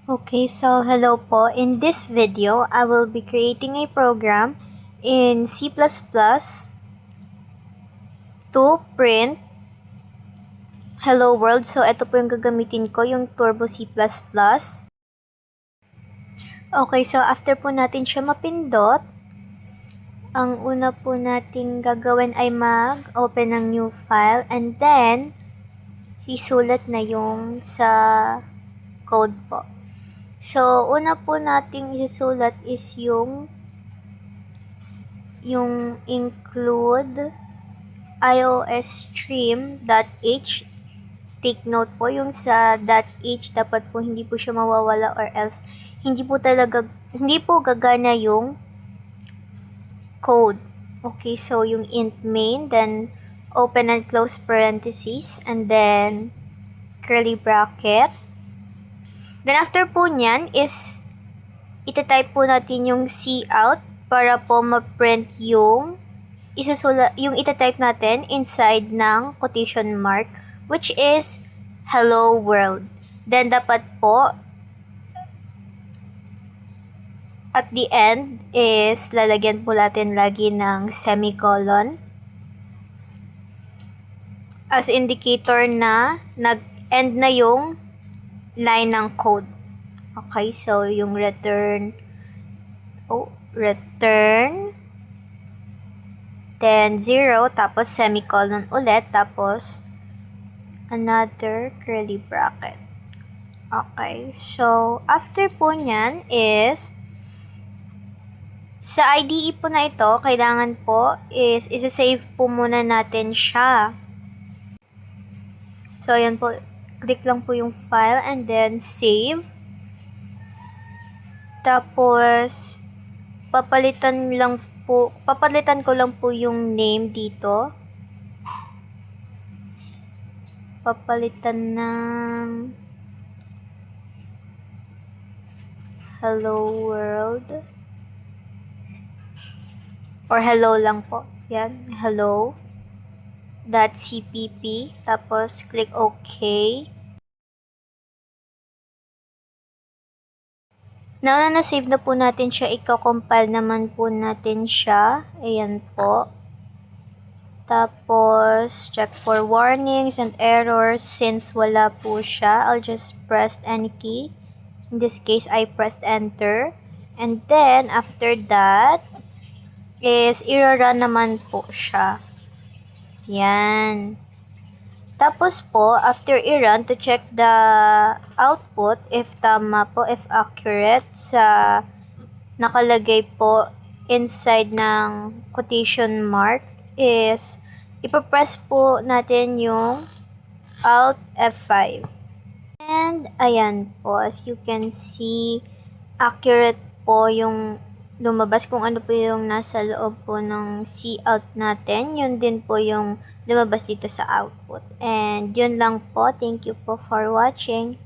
Okay, so hello po. In this video, I will be creating a program in C++ to print hello world. So ito po yung gagamitin ko, yung Turbo C++. Okay, so after po natin siya mapindot, ang una po nating gagawin ay mag-open ng new file and then isulat na yung sa code po. So, una po nating isusulat is yung include iOS stream.h. Take note po yung sa .h dapat po hindi po siya mawawala or else hindi po gagana yung code. Okay, so yung int main, then open and close parentheses, and then curly bracket. Then after po nyan is itatype po natin yung cout para po ma-print yung itatype natin inside ng quotation mark, which is hello world. Then dapat po at the end is lalagyan po natin lagi ng semicolon as indicator na nag-end na yung line ng code. Okay, so yung return then 0, tapos semicolon ulit, tapos another curly bracket. Okay, so after po nyan is sa IDE po na ito, kailangan po is isa-save po muna natin siya. So ayan po, click lang po yung file and then save. Tapos papalitan ko lang po yung name dito. Papalitan ng hello world or hello lang po. Yan, hello.cpp, tapos click OK. Now na na-save na po natin siya, i-compile naman po natin siya. Ayan po. Tapos, check for warnings and errors. Since wala po siya, I'll just press any key. In this case, I pressed enter. And then, after that, is i-run naman po siya. Yan. Tapos po, after i-run, to check the output, if tama po, if accurate, sa nakalagay po inside ng quotation mark, is ipapress po natin yung Alt F5. And ayan po, as you can see, accurate po yung lumabas kung ano po yung nasa loob po ng cout natin. Yun din po yung lumabas dito sa output. And yun lang po. Thank you po for watching.